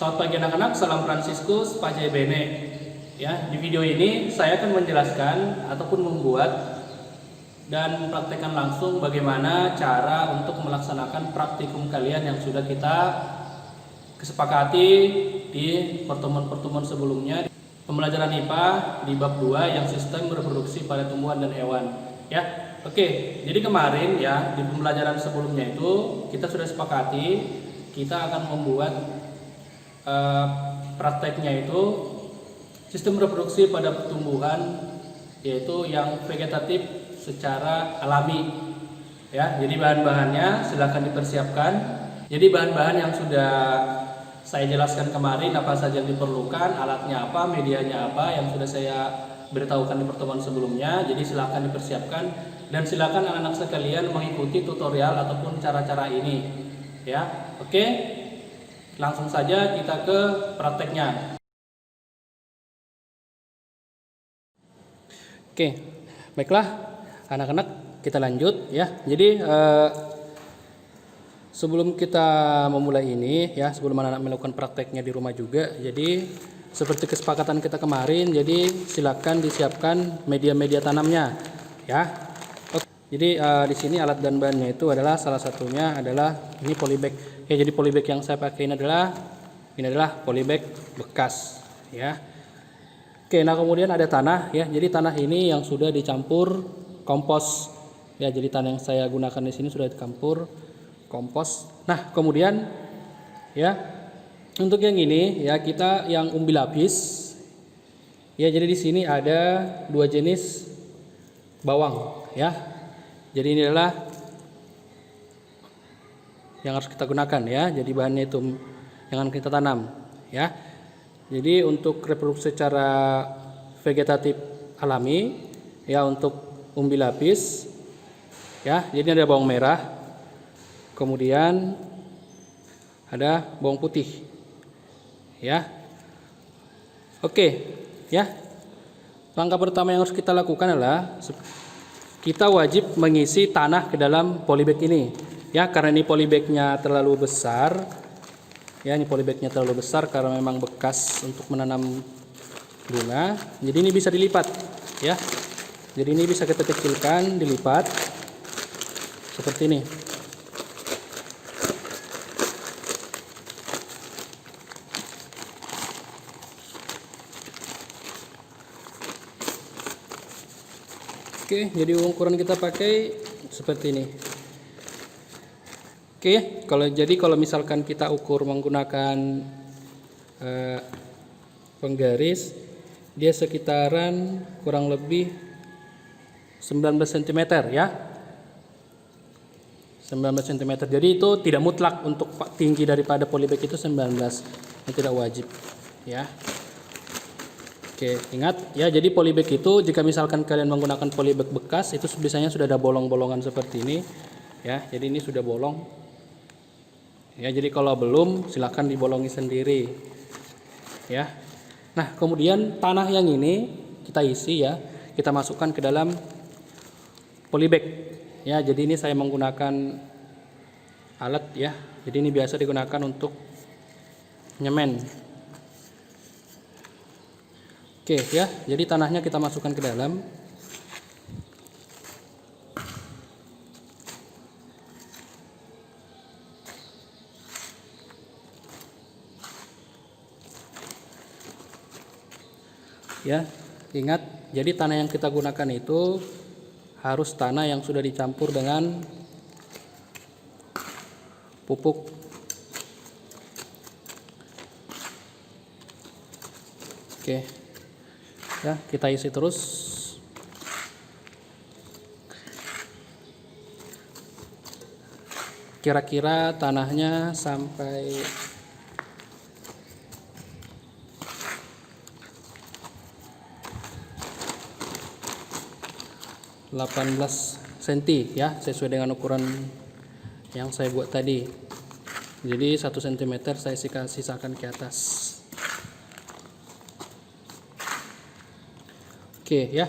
Selamat pagi anak-anak, salam Franciscus, Pajai Bene. Ya, di video ini saya akan menjelaskan ataupun membuat dan praktekkan langsung bagaimana cara untuk melaksanakan praktikum kalian yang sudah kita kesepakati di pertemuan-pertemuan sebelumnya. Pembelajaran IPA di bab 2 yang sistem reproduksi pada tumbuhan dan hewan. Ya, oke. Jadi kemarin ya di pembelajaran sebelumnya itu kita sudah sepakati kita akan membuat prakteknya itu sistem reproduksi pada tumbuhan, yaitu yang vegetatif secara alami. Ya, jadi bahan-bahannya silahkan dipersiapkan. Jadi bahan-bahan yang sudah saya jelaskan kemarin apa saja yang diperlukan, alatnya apa, medianya apa yang sudah saya beritahukan di pertemuan sebelumnya. Jadi silahkan dipersiapkan dan silahkan anak-anak sekalian mengikuti tutorial ataupun cara-cara ini. Ya, oke. Langsung saja kita ke prakteknya. Oke, baiklah anak-anak, kita lanjut ya. Jadi sebelum kita memulai ini ya, sebelum anak-anak melakukan prakteknya di rumah juga, jadi seperti kesepakatan kita kemarin, jadi silakan disiapkan media-media tanamnya ya. Oke. Jadi di sini alat dan bahannya itu adalah salah satunya adalah ini polybag. Ya, jadi polybag yang saya pakai ini adalah polybag bekas ya. Oke, nah kemudian ada tanah ya. Jadi tanah ini yang sudah dicampur kompos. Ya, jadi tanah yang saya gunakan di sini sudah dicampur kompos. Nah, kemudian ya untuk yang ini ya kita yang umbi lapis. Ya, jadi di sini ada dua jenis bawang ya. Jadi ini adalah yang harus kita gunakan ya. Jadi bahannya itu yang akan kita tanam ya. Jadi untuk reproduksi secara vegetatif alami ya, untuk umbi lapis ya. Jadi ada bawang merah, kemudian ada bawang putih ya. Oke ya. Langkah pertama yang harus kita lakukan adalah kita wajib mengisi tanah ke dalam polybag ini ya, karena ini polybagnya terlalu besar ya. Ini polybagnya terlalu besar karena memang bekas untuk menanam bunga. Jadi ini bisa dilipat ya. Jadi ini bisa kita kecilkan, dilipat seperti ini. Oke, jadi ukuran kita pakai seperti ini. Oke, kalau misalkan kita ukur menggunakan penggaris, dia sekitaran kurang lebih 19 cm ya. 19 cm. Jadi itu tidak mutlak untuk tinggi daripada polybag itu 19. Ini tidak wajib ya. Oke, ingat ya, jadi polybag itu jika misalkan kalian menggunakan polybag bekas itu biasanya sudah ada bolong-bolongan seperti ini ya. Jadi ini sudah bolong. Ya, jadi kalau belum silahkan dibolongi sendiri ya. Nah, kemudian tanah yang ini kita isi ya, kita masukkan ke dalam polybag ya. Jadi ini saya menggunakan alat ya. Jadi ini biasa digunakan untuk nyemen. Oke ya, jadi tanahnya kita masukkan ke dalam. Ya, ingat, jadi tanah yang kita gunakan itu harus tanah yang sudah dicampur dengan pupuk. Oke. Ya, kita isi terus. Kira-kira tanahnya sampai 18 cm ya, sesuai dengan ukuran yang saya buat tadi. Jadi 1 cm saya sisakan ke atas. Oke ya.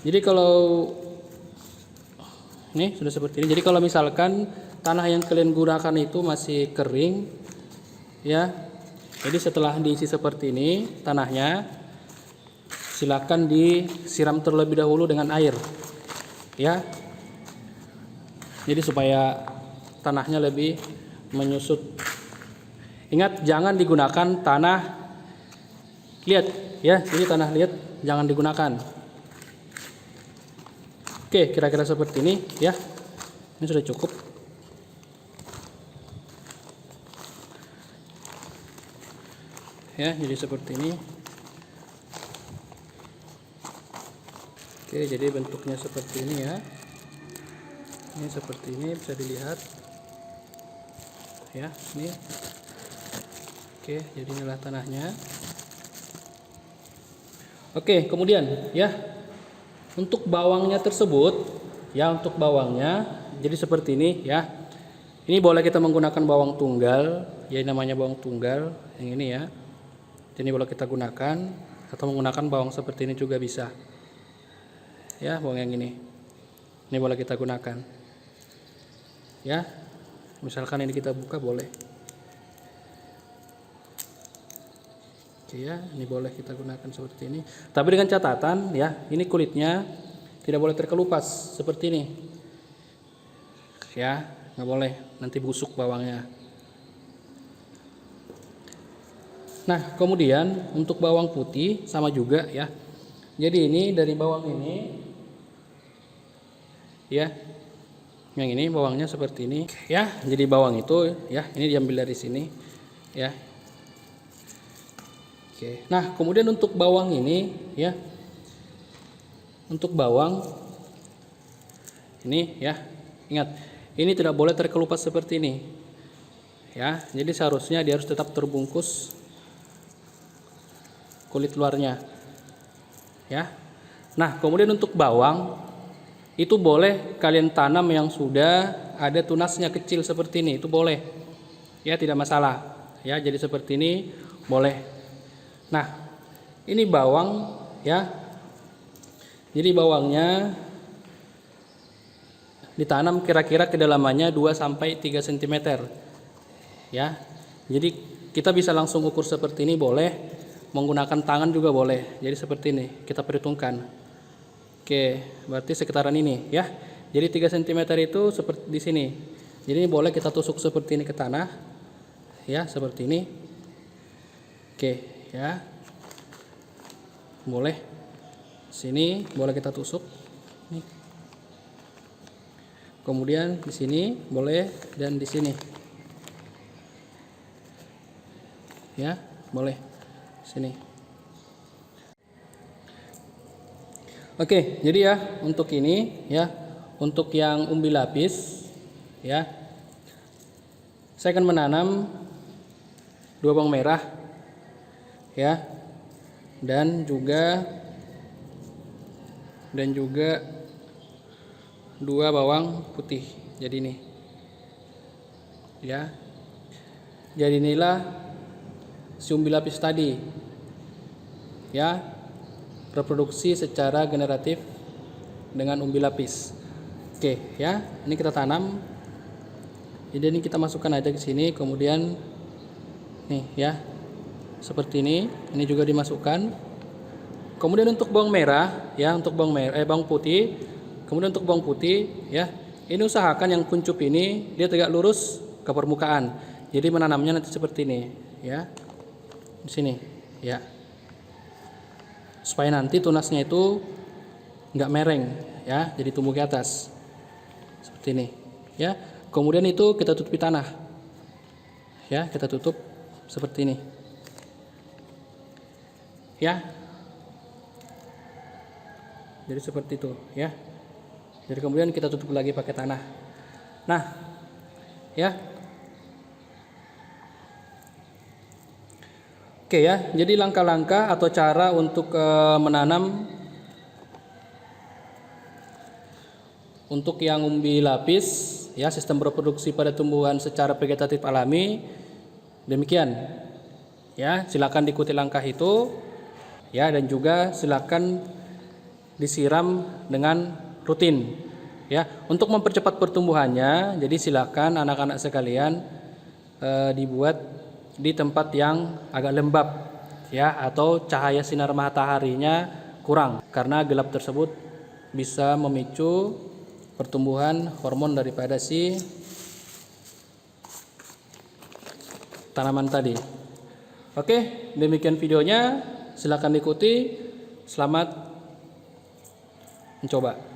Jadi kalau ini sudah seperti ini. Jadi kalau misalkan tanah yang kalian gunakan itu masih kering ya, Jadi setelah diisi seperti ini tanahnya, silakan disiram terlebih dahulu dengan air, ya. Jadi supaya tanahnya lebih menyusut. Ingat, jangan digunakan tanah liat, ya. Jadi tanah liat jangan digunakan. Oke, kira-kira seperti ini, ya. Ini sudah cukup. Ya, jadi seperti ini. Oke, jadi bentuknya seperti ini, ya. Ini seperti ini, bisa dilihat, ya. Ini. Oke, jadi inilah tanahnya. Oke, kemudian, ya, untuk bawangnya tersebut, ya, untuk bawangnya jadi seperti ini, ya. Ini boleh kita menggunakan bawang tunggal, ya, namanya bawang tunggal yang ini, ya. Ini boleh kita gunakan, atau menggunakan bawang seperti ini juga bisa, ya. Bawang yang ini boleh kita gunakan, ya. Misalkan ini kita buka, boleh, oke, ya. Ini boleh kita gunakan seperti ini, tapi dengan catatan, ya, ini kulitnya tidak boleh terkelupas seperti ini, ya. Nggak boleh, nanti busuk bawangnya. Nah, kemudian untuk bawang putih sama juga, ya. Jadi ini dari bawang ini, ya, yang ini bawangnya seperti ini, ya. Jadi bawang itu, ya, ini diambil dari sini, ya. Oke. Nah, kemudian untuk bawang ini, ya, untuk bawang ini, ya, ingat, ini tidak boleh terkelupas seperti ini, ya. Jadi seharusnya dia harus tetap terbungkus kulit luarnya, ya. Nah, kemudian untuk bawang itu boleh kalian tanam yang sudah ada tunasnya kecil seperti ini, itu boleh, ya, tidak masalah, ya. Jadi seperti ini boleh. Nah, ini bawang, ya. Jadi bawangnya ditanam kira-kira kedalamannya 2-3 cm, ya. Jadi kita bisa langsung ukur seperti ini, boleh. Menggunakan tangan juga boleh. Jadi seperti ini kita perhitungkan. Oke, berarti sekitaran ini, ya. Jadi 3 cm itu seperti di sini. Jadi ini boleh kita tusuk seperti ini ke tanah, ya, seperti ini. Oke, ya. Boleh. Sini boleh kita tusuk. Nih. Kemudian di sini boleh, dan di sini, ya, boleh. Sini. Oke, jadi ya untuk ini, ya, untuk yang umbi lapis, ya, saya akan menanam 2 bawang merah, ya, dan juga 2 bawang putih. Jadi ini, ya. Jadi inilah si umbi lapis tadi, ya, reproduksi secara generatif dengan umbi lapis. Oke, ya, ini kita tanam. Jadi ini kita masukkan aja ke sini, kemudian nih, ya, seperti ini juga dimasukkan. Kemudian untuk bawang merah, ya, untuk bawang putih, kemudian untuk bawang putih, ya, ini usahakan yang kuncup ini dia tegak lurus ke permukaan. Jadi menanamnya nanti seperti ini, ya, di sini, ya, supaya nanti tunasnya itu nggak mereng, ya, jadi tumbuh ke atas seperti ini, ya. Kemudian itu kita tutupi tanah, ya, kita tutup seperti ini, ya. Jadi seperti itu, ya. Jadi kemudian kita tutup lagi pakai tanah. Nah, ya. Oke, ya, jadi langkah-langkah atau cara untuk menanam untuk yang umbi lapis, ya, sistem reproduksi pada tumbuhan secara vegetatif alami, demikian, ya. Silakan diikuti langkah itu, ya, dan juga silakan disiram dengan rutin, ya, untuk mempercepat pertumbuhannya. Jadi silakan anak-anak sekalian dibuat di tempat yang agak lembab ya, atau cahaya sinar mataharinya kurang, karena gelap tersebut bisa memicu pertumbuhan hormon daripada si tanaman tadi. Oke, demikian videonya, silakan diikuti. Selamat mencoba.